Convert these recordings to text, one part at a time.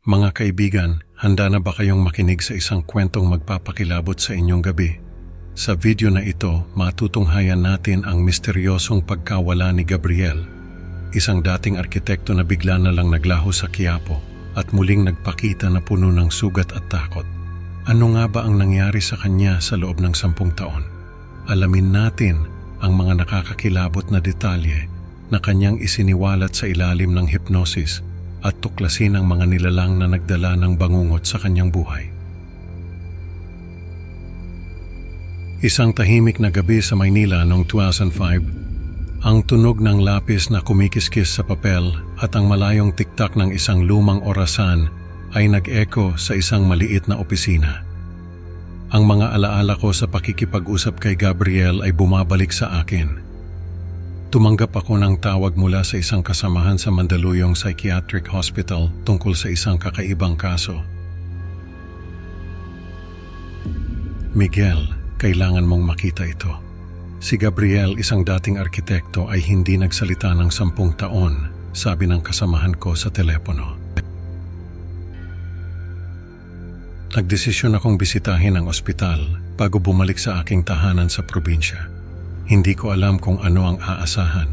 Mga kaibigan, handa na ba kayong makinig sa isang kwentong magpapakilabot sa inyong gabi? Sa video na ito, matutunghayan natin ang misteryosong pagkawala ni Gabriel, isang dating arkitekto na bigla na lang naglaho sa Quiapo at muling nagpakita na puno ng sugat at takot. Ano nga ba ang nangyari sa kanya sa loob ng 10 taon? Alamin natin ang mga nakakakilabot na detalye na kanyang isiniwalat sa ilalim ng hypnosis at tuklasin ang mga nilalang na nagdala ng bangungot sa kanyang buhay. Isang tahimik na gabi sa Maynila noong 2005, ang tunog ng lapis na kumikiskis sa papel at ang malayong tiktak ng isang lumang orasan ay nag-echo sa isang maliit na opisina. Ang mga alaala ko sa pakikipag-usap kay Gabriel ay bumabalik sa akin. Tumanggap ako ng tawag mula sa isang kasamahan sa Mandaluyong Psychiatric Hospital tungkol sa isang kakaibang kaso. Miguel, kailangan mong makita ito. Si Gabriel, isang dating arkitekto, ay hindi nagsalita ng 10 taon, sabi ng kasamahan ko sa telepono. Nagdesisyon akong bisitahin ang ospital bago bumalik sa aking tahanan sa probinsya. Hindi ko alam kung ano ang aasahan,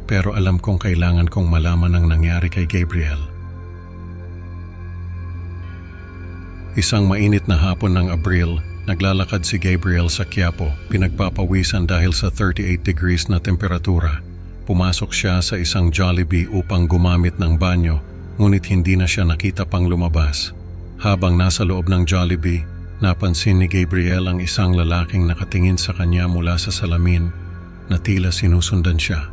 pero alam kong kailangan kong malaman ang nangyari kay Gabriel. Isang mainit na hapon ng Abril, naglalakad si Gabriel sa Quiapo, pinagpapawisan dahil sa 38 degrees na temperatura. Pumasok siya sa isang Jollibee upang gumamit ng banyo, ngunit hindi na siya nakita pang lumabas. Habang nasa loob ng Jollibee, napansin ni Gabriel ang isang lalaking nakatingin sa kanya mula sa salamin na tila sinusundan siya.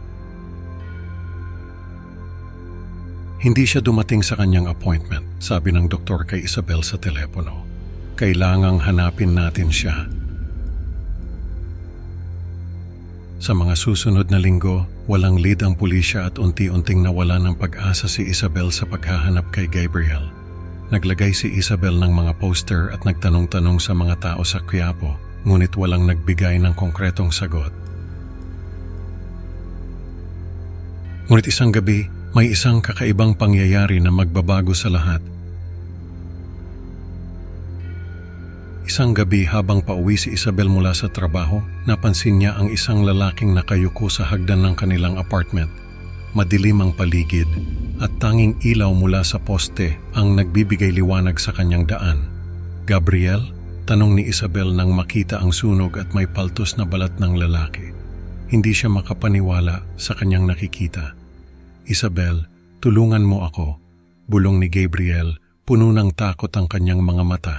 Hindi siya dumating sa kanyang appointment, sabi ng doktor kay Isabel sa telepono. Kailangang hanapin natin siya. Sa mga susunod na linggo, walang lead ang pulisya at unti-unting nawala ng pag-asa si Isabel sa paghahanap kay Gabriel. Naglagay si Isabel ng mga poster at nagtanong-tanong sa mga tao sa Quiapo, ngunit walang nagbigay ng konkretong sagot. Ngunit isang gabi, may isang kakaibang pangyayari na magbabago sa lahat. Isang gabi habang pauwi si Isabel mula sa trabaho, napansin niya ang isang lalaking nakayuko sa hagdan ng kanilang apartment. Madilim ang paligid at tanging ilaw mula sa poste ang nagbibigay liwanag sa kanyang daan. Gabriel? Tanong ni Isabel nang makita ang sunog at may paltos na balat ng lalaki. Hindi siya makapaniwala sa kanyang nakikita. Isabel, tulungan mo ako. Bulong ni Gabriel, puno ng takot ang kanyang mga mata.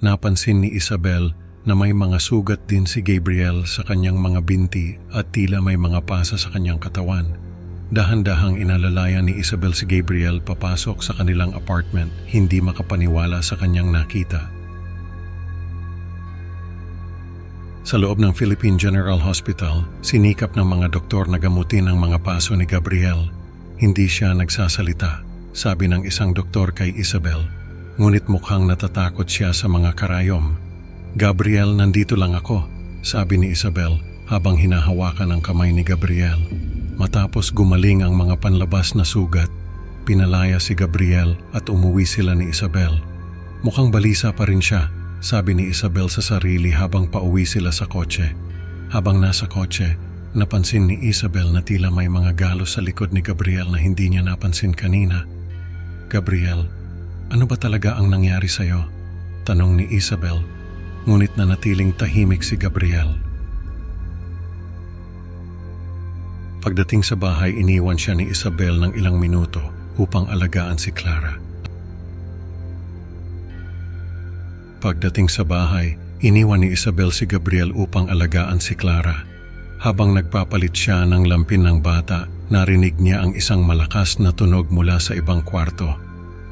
Napansin ni Isabel na may mga sugat din si Gabriel sa kanyang mga binti at tila may mga pasa sa kanyang katawan. Dahan-dahang inalalayan ni Isabel si Gabriel papasok sa kanilang apartment, hindi makapaniwala sa kanyang nakita. Sa loob ng Philippine General Hospital, sinikap ng mga doktor na gamutin ang mga paso ni Gabriel. Hindi siya nagsasalita, sabi ng isang doktor kay Isabel, ngunit mukhang natatakot siya sa mga karayom. Gabriel, nandito lang ako, sabi ni Isabel habang hinahawakan ang kamay ni Gabriel. Matapos gumaling ang mga panlabas na sugat, pinalaya si Gabriel at umuwi sila ni Isabel. Mukhang balisa pa rin siya, sabi ni Isabel sa sarili habang pauwi sila sa kotse. Habang nasa kotse, napansin ni Isabel na tila may mga galos sa likod ni Gabriel na hindi niya napansin kanina. Gabriel, ano ba talaga ang nangyari sa'yo? Tanong ni Isabel, ngunit nanatiling tahimik si Gabriel. Pagdating sa bahay, iniwan siya ni Isabel ng ilang minuto upang alagaan si Clara. Pagdating sa bahay, iniwan ni Isabel si Gabriel upang alagaan si Clara. Habang nagpapalit siya ng lampin ng bata, narinig niya ang isang malakas na tunog mula sa ibang kwarto.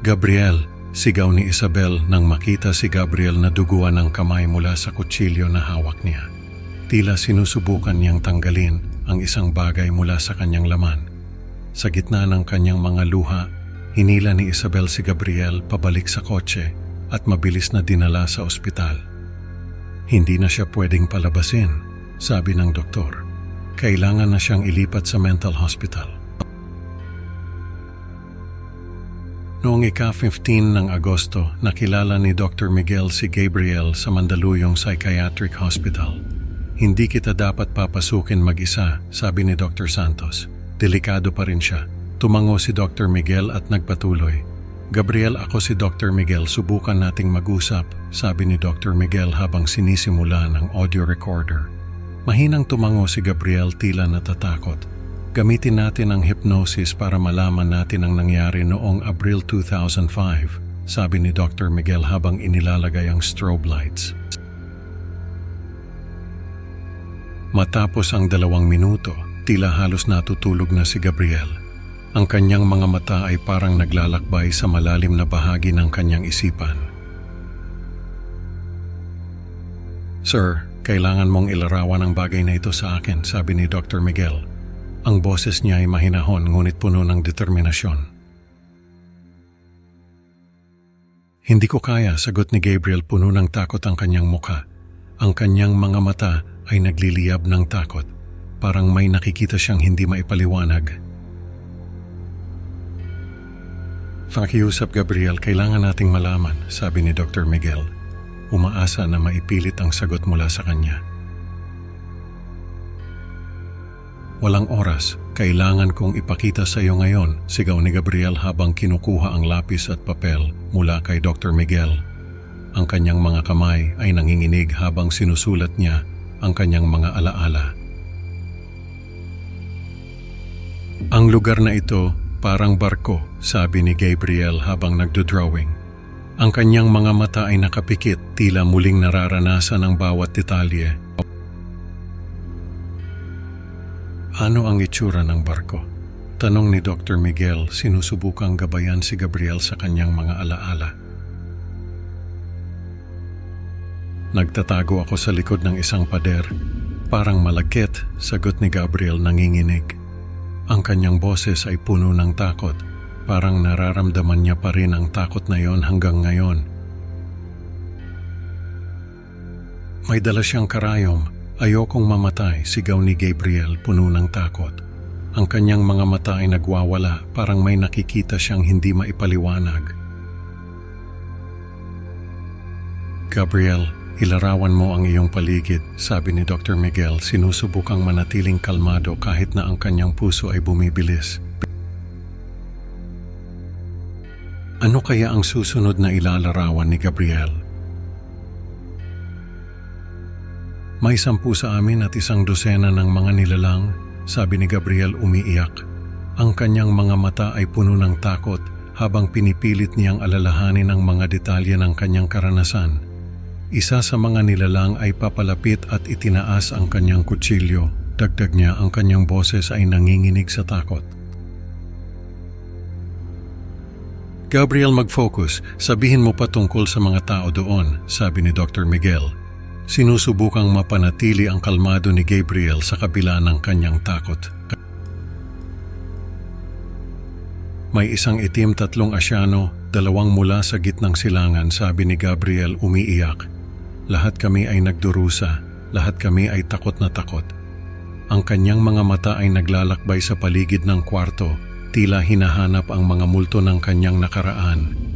Gabriel, sigaw ni Isabel nang makita si Gabriel na duguan ng kamay mula sa kutsilyo na hawak niya. Tila sinusubukan niyang tanggalin ang isang bagay mula sa kanyang laman. Sa gitna ng kanyang mga luha, hinila ni Isabel si Gabriel pabalik sa kotse at mabilis na dinala sa ospital. Hindi na siya pwedeng palabasin, sabi ng doktor. Kailangan na siyang ilipat sa mental hospital. Noong ika-15 ng Agosto, nakilala ni Dr. Miguel si Gabriel sa Mandaluyong Psychiatric Hospital. Hindi kita dapat papasukin mag-isa, sabi ni Dr. Santos. Delikado pa rin siya. Tumango si Dr. Miguel at nagpatuloy. Gabriel, ako si Dr. Miguel, subukan nating mag-usap, sabi ni Dr. Miguel habang sinisimula ng audio recorder. Mahinang tumango si Gabriel, tila natatakot. Gamitin natin ang hypnosis para malaman natin ang nangyari noong Abril 2005, sabi ni Dr. Miguel habang inilalagay ang strobe lights. Matapos ang 2 minuto, tila halos natutulog na si Gabriel. Ang kanyang mga mata ay parang naglalakbay sa malalim na bahagi ng kanyang isipan. Sir, kailangan mong ilarawan ang bagay na ito sa akin, sabi ni Dr. Miguel. Ang boses niya ay mahinahon ngunit puno ng determinasyon. Hindi ko kaya, sagot ni Gabriel, puno ng takot ang kanyang mukha. Ang kanyang mga mata ay nagliliyab ng takot. Parang may nakikita siyang hindi maipaliwanag. Pakiusap, Gabriel, kailangan nating malaman, sabi ni Dr. Miguel. Umaasa na maipilit ang sagot mula sa kanya. Walang oras, kailangan kong ipakita sa iyo ngayon, sigaw ni Gabriel habang kinukuha ang lapis at papel mula kay Dr. Miguel. Ang kanyang mga kamay ay nanginginig habang sinusulat niya ang kanyang mga alaala. Ang lugar na ito parang barko, sabi ni Gabriel habang nagdodrawing. Ang kanyang mga mata ay nakapikit, tila muling nararanasan ang bawat detalye. Ano ang itsura ng barko? Tanong ni Dr. Miguel, sinusubukang gabayan si Gabriel sa kanyang mga alaala. Nagtatago ako sa likod ng isang pader. Parang malagkit, sagot ni Gabriel nanginginig. Ang kanyang boses ay puno ng takot. Parang nararamdaman niya pa rin ang takot na yon hanggang ngayon. May dala siyang karayom. Ayokong mamatay, sigaw ni Gabriel, puno ng takot. Ang kanyang mga mata ay nagwawala, parang may nakikita siyang hindi maipaliwanag. Gabriel, ilarawan mo ang iyong paligid, sabi ni Dr. Miguel, sinusubukang manatiling kalmado kahit na ang kanyang puso ay bumibilis. Ano kaya ang susunod na ilalarawan ni Gabriel? May 10 sa amin at 1 dosena ng mga nilalang, sabi ni Gabriel umiiyak. Ang kanyang mga mata ay puno ng takot habang pinipilit niyang alalahanin ang mga detalye ng kanyang karanasan. Isa sa mga nilalang ay papalapit at itinaas ang kanyang kutsilyo. Dagdag niya, ang kanyang boses ay nanginginig sa takot. Gabriel, mag-focus. Sabihin mo pa tungkol sa mga tao doon, sabi ni Dr. Miguel. Sinusubukang mapanatili ang kalmado ni Gabriel sa kabila ng kanyang takot. May isang itim, 3 asyano, 2 mula sa gitnang silangan, sabi ni Gabriel umiiyak. Lahat kami ay nagdurusa, lahat kami ay takot na takot. Ang kanyang mga mata ay naglalakbay sa paligid ng kwarto, tila hinahanap ang mga multo ng kanyang nakaraan.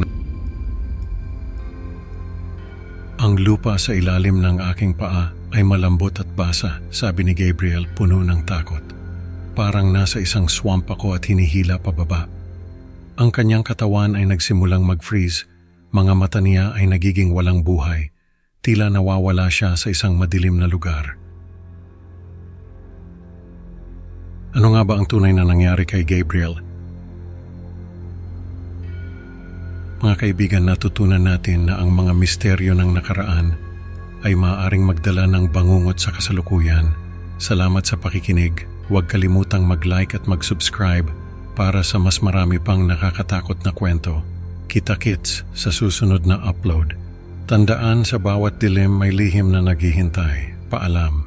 Ang lupa sa ilalim ng aking paa ay malambot at basa, sabi ni Gabriel, puno ng takot. Parang nasa isang swamp ako at hinihila pababa. Ang kanyang katawan ay nagsimulang mag-freeze, mga mata niya ay nagiging walang buhay, tila nawawala siya sa isang madilim na lugar. Ano nga ba ang tunay na nangyari kay Gabriel? Mga kaibigan, natutunan natin na ang mga misteryo ng nakaraan ay maaaring magdala ng bangungot sa kasalukuyan. Salamat sa pakikinig. Huwag kalimutang mag-like at mag-subscribe para sa mas marami pang nakakatakot na kwento. Kita-kits sa susunod na upload. Tandaan, sa bawat dilim may lihim na naghihintay. Paalam.